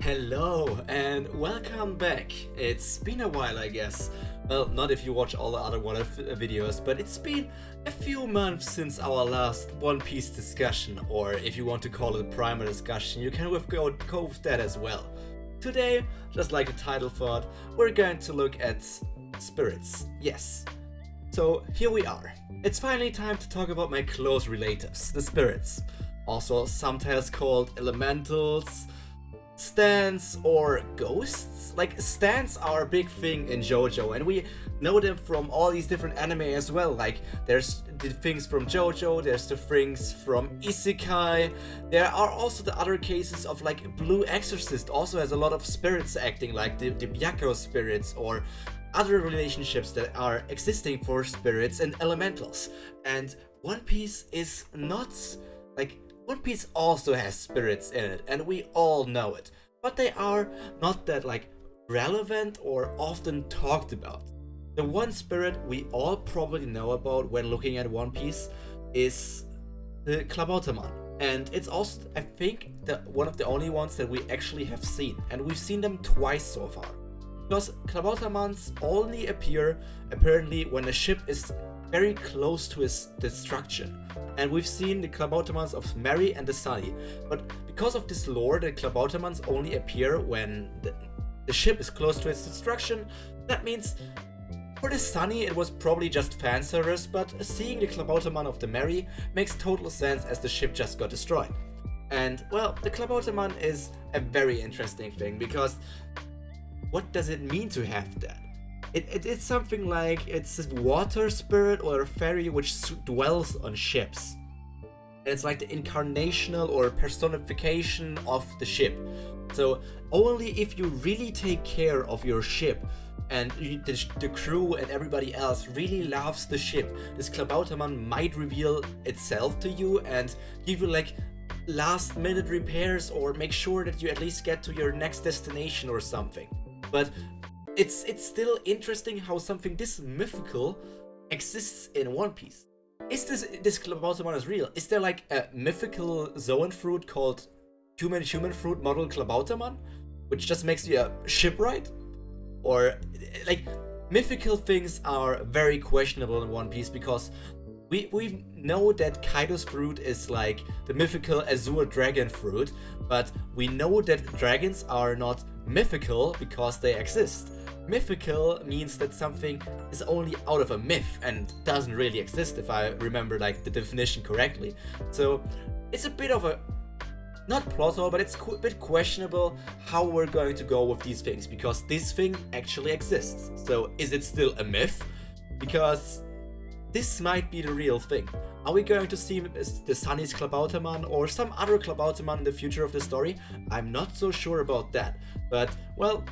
Hello and welcome back. It's been a while, I guess. Well, not if you watch all the other What If videos, but it's been a few months since our last One Piece discussion, or if you want to call it a Prima discussion, you can go with that as well. Today, just like the title thought, we're going to look at spirits. Yes. So here we are. It's finally time to talk about my close relatives, the spirits. Also sometimes called elementals, stands, or ghosts. Like, stands are a big thing in JoJo, and we know them from all these different anime as well. Like, there's the things from JoJo, there's the things from Isekai. There are also the other cases of, like, Blue Exorcist also has a lot of spirits acting, like the Byakko spirits, or other relationships that are existing for spirits and elementals. And One Piece is not, like, One Piece also has spirits in it, and we all know it, but they are not that, like, relevant or often talked about. The one spirit we all probably know about when looking at One Piece is the Klabautermann, and it's also, I think, one of the only ones that we actually have seen, and we've seen them twice so far. Because Klabautermanns only appear, apparently, when a ship is very close to its destruction. And we've seen the Klabautermanns of Mary and the Sunny. But because of this lore, the Klabautermanns only appear when the ship is close to its destruction. That means for the Sunny it was probably just fan service, but seeing the Klabautermann of the Mary makes total sense as the ship just got destroyed. And well, the Klabautermann is a very interesting thing, because what does it mean to have that? It's something like it's a water spirit or a fairy which dwells on ships. It's like the incarnational or personification of the ship. So only if you really take care of your ship and the crew and everybody else really loves the ship, this Klabautermann might reveal itself to you and give you, like, last minute repairs or make sure that you at least get to your next destination or something. But it's still interesting how something this mythical exists in One Piece. Is this Klabautermann is real? Is there, like, a mythical Zoan fruit called human fruit model Klabautermann, which just makes you a shipwright? Or, like, mythical things are very questionable in One Piece, because we know that Kaido's fruit is like the mythical Azure dragon fruit, but we know that dragons are not mythical because they exist. Mythical means that something is only out of a myth and doesn't really exist, if I remember, like, the definition correctly. So it's a bit of a, not plot hole, but it's a bit questionable how we're going to go with these things, because this thing actually exists. So is it still a myth? Because this might be the real thing. Are we going to see the Sunny's Klabautermann or some other Klabautermann in the future of the story? I'm not so sure about that. But, well,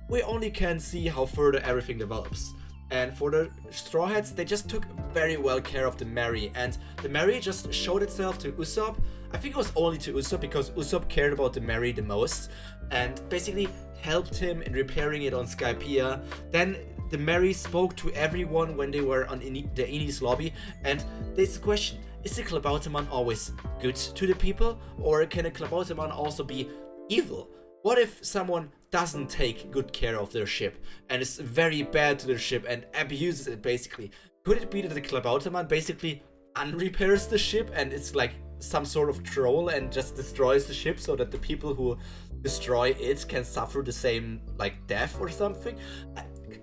we only can see how further everything develops. And for the Straw Hats, they just took very well care of the Mary, and the Mary just showed itself to Usopp. I think it was only to Usopp, because Usopp cared about the Mary the most, and basically helped him in repairing it on Skypiea. Then the Mary spoke to everyone when they were on the Enies lobby, and there's a question: is the Klabautermann always good to the people, or can a Klabautermann also be evil? What if someone doesn't take good care of their ship and is very bad to their ship and abuses it, basically? Could it be that the Klabautermann basically unrepairs the ship and it's like some sort of troll and just destroys the ship so that the people who destroy it can suffer the same, like, death or something?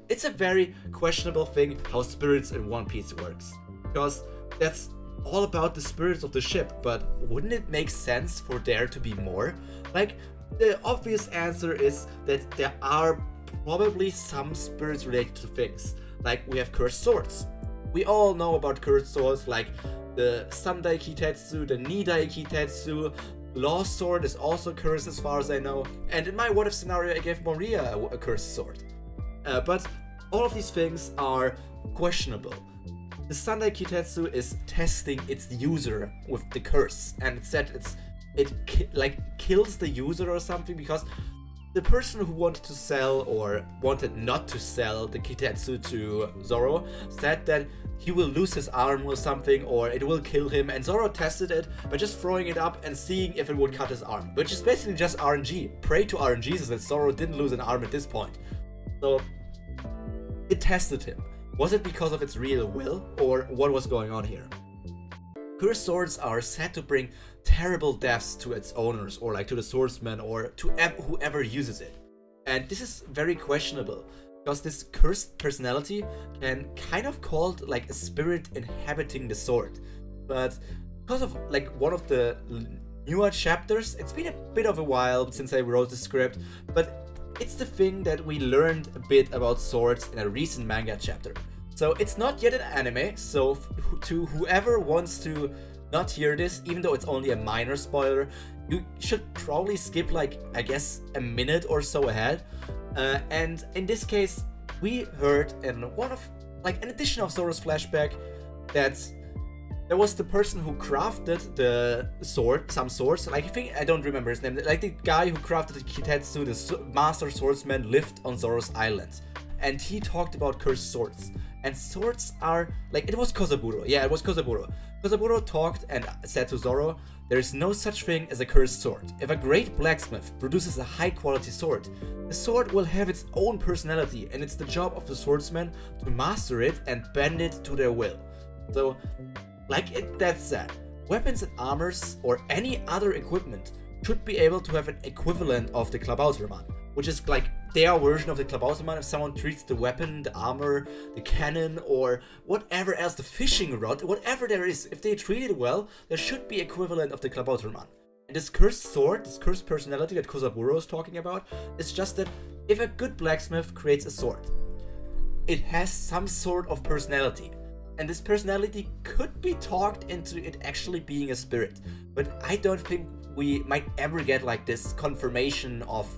It's a very questionable thing how spirits in One Piece works, because that's all about the spirits of the ship, but wouldn't it make sense for there to be more? Like, the obvious answer is that there are probably some spirits related to things. Like, we have cursed swords. We all know about cursed swords, like the Sandai Kitetsu, the Nidai Kitetsu. Lost Sword is also cursed as far as I know. And in my What If scenario, I gave Moria a cursed sword. But all of these things are questionable. The Sandai Kitetsu is testing its user with the curse, and it said it kills the user or something, because the person who wanted to sell or wanted not to sell the Kitetsu to Zoro said that he will lose his arm or something, or it will kill him, and Zoro tested it by just throwing it up and seeing if it would cut his arm, which is basically just RNG. Pray to RNG so that Zoro didn't lose an arm at this point. So it tested him. Was it because of its real will, or what was going on here? Cursed swords are said to bring terrible deaths to its owners, or like to the swordsman, or to whoever uses it. And this is very questionable, because this cursed personality can kind of called like a spirit inhabiting the sword. But because of like one of the newer chapters, it's been a bit of a while since I wrote the script, but it's the thing that we learned a bit about swords in a recent manga chapter. So it's not yet an anime, so to whoever wants to not hear this, even though it's only a minor spoiler, you should probably skip like, I guess, a minute or so ahead. And in this case, we heard in one of, like, an edition of Zoro's flashback that there was the person who crafted the sword, some swords, like I don't remember his name, like the guy who crafted the Kitetsu, the master swordsman, lived on Zoro's island. And he talked about cursed swords. And swords are, like, it was Kozaburo. Yeah, it was Kozaburo. Kozaburo talked and said to Zoro, there is no such thing as a cursed sword. If a great blacksmith produces a high quality sword, the sword will have its own personality, and it's the job of the swordsman to master it and bend it to their will. So, like that said, weapons and armors or any other equipment should be able to have an equivalent of the Klabautermann, which is like their version of the Klabautermann. If someone treats the weapon, the armor, the cannon, or whatever else, the fishing rod, whatever there is, if they treat it well, there should be equivalent of the Klabautermann. And this cursed sword, this cursed personality that Kozaburo is talking about, is just that if a good blacksmith creates a sword, it has some sort of personality. And this personality could be talked into it actually being a spirit. But I don't think we might ever get like this confirmation of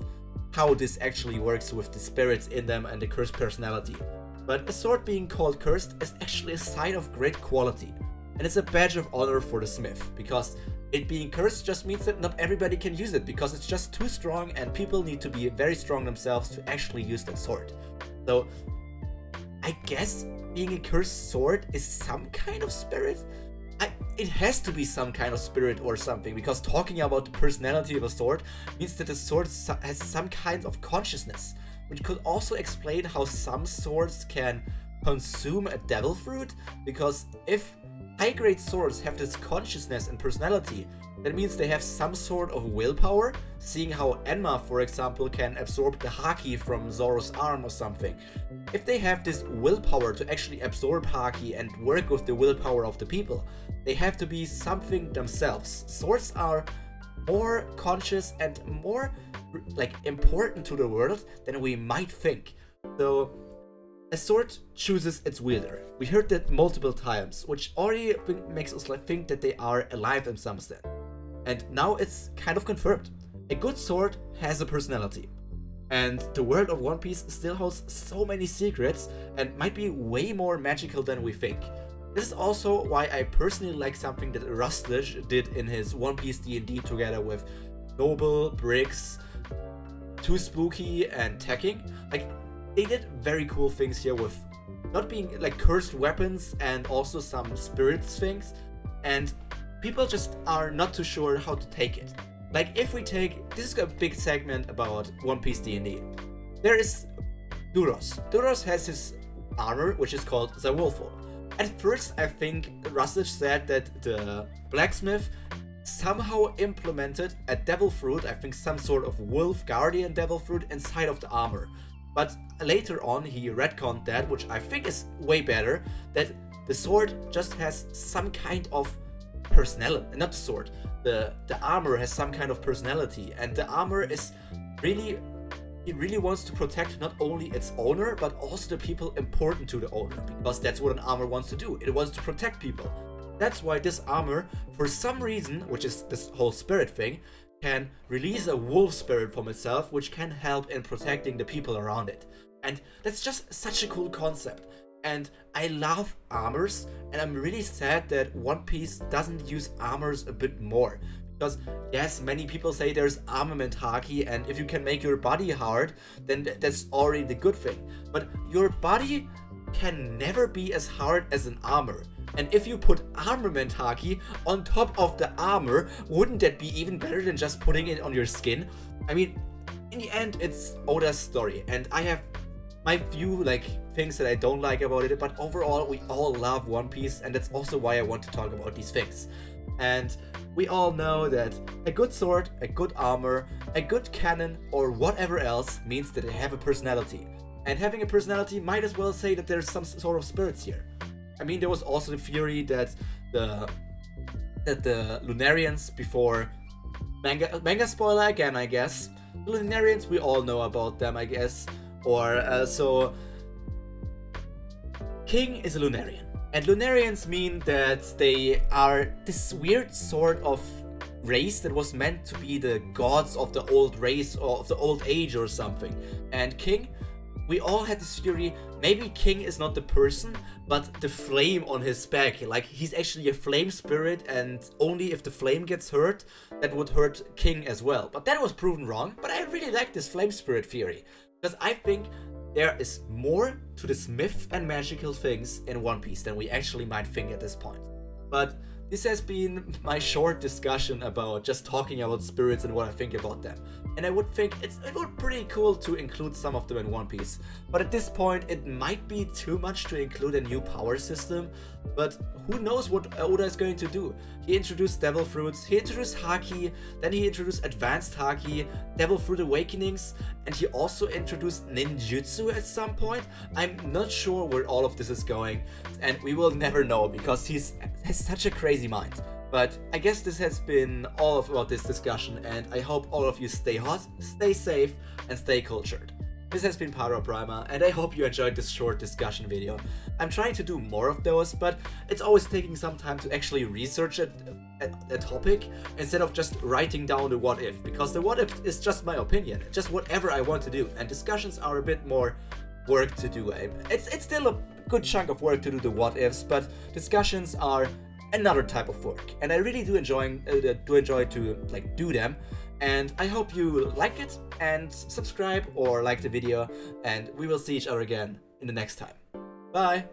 how this actually works with the spirits in them and the cursed personality. But a sword being called cursed is actually a sign of great quality. And it's a badge of honor for the smith, because it being cursed just means that not everybody can use it, because it's just too strong and people need to be very strong themselves to actually use that sword. So I guess being a cursed sword is some kind of spirit? It has to be some kind of spirit or something, because talking about the personality of a sword means that the sword has some kind of consciousness, which could also explain how some swords can consume a devil fruit, because if high-grade swords have this consciousness and personality, that means they have some sort of willpower, seeing how Enma, for example, can absorb the Haki from Zoro's arm or something. If they have this willpower to actually absorb Haki and work with the willpower of the people, they have to be something themselves. Swords are more conscious and more like important to the world than we might think. So a sword chooses its wielder. We heard that multiple times, which already makes us think that they are alive in some sense. And now it's kind of confirmed. A good sword has a personality. And the world of One Piece still holds so many secrets and might be way more magical than we think. This is also why I personally like something that Rustage did in his One Piece D&D together with Noble, Briggs, Too Spooky, and Tacking. Like, they did very cool things here with not being like cursed weapons and also some spirits things, and people just are not too sure how to take it. Like, if we take, this is a big segment about One Piece D&D. There is Duros. Duros has his armor, which is called the Wolfo. At first, I think Rustage said that the blacksmith somehow implemented a devil fruit, I think some sort of wolf guardian devil fruit, inside of the armor. But later on, he retconned that, which I think is way better, that the sword just has some kind of personality, not the sword, the armor has some kind of personality, and the armor is really, it really wants to protect not only its owner, but also the people important to the owner, because that's what an armor wants to do. It wants to protect people. That's why this armor, for some reason, which is this whole spirit thing, can release a wolf spirit from itself, which can help in protecting the people around it. And that's just such a cool concept. And I love armors, and I'm really sad that One Piece doesn't use armors a bit more, Because yes, many people say there's armament haki, and if you can make your body hard, then that's already the good thing. But your body can never be as hard as an armor. And if you put armament haki on top of the armor, wouldn't that be even better than just putting it on your skin? I mean, in the end, it's Oda's story, and I have my few things that I don't like about it, but overall we all love One Piece, and that's also why I want to talk about these things. And we all know that a good sword, a good armor, a good cannon, or whatever else means that they have a personality. And having a personality might as well say that there's some sort of spirits here. I mean, there was also the theory that the Lunarians before manga spoiler again, I guess. The Lunarians, we all know about them, I guess. Or so King is a Lunarian, and Lunarians mean that they are this weird sort of race that was meant to be the gods of the old race or of the old age or something. And King, we all had this theory, maybe King is not the person, but the flame on his back. Like, he's actually a flame spirit, and only if the flame gets hurt, that would hurt King as well. But that was proven wrong, but I really like this flame spirit theory, because I think there is more to this myth and magical things in One Piece than we actually might think at this point. But this has been my short discussion about just talking about spirits and what I think about them. And I would think it would be pretty cool to include some of them in One Piece. But at this point, it might be too much to include a new power system. But who knows what Oda is going to do. He introduced Devil Fruits, he introduced Haki, then he introduced Advanced Haki, Devil Fruit Awakenings, and he also introduced Ninjutsu at some point. I'm not sure where all of this is going, and we will never know because he has such a crazy mind. But I guess this has been all about this discussion, and I hope all of you stay hot, stay safe, and stay cultured. This has been Pyro Prima, and I hope you enjoyed this short discussion video. I'm trying to do more of those, but it's always taking some time to actually research a topic instead of just writing down the what if, because the what if is just my opinion, just whatever I want to do, and discussions are a bit more work to do. It's still a good chunk of work to do the what ifs, but discussions are another type of work, and I really do enjoy to do them. And I hope you like it and subscribe or like the video, and we will see each other again in the next time. Bye!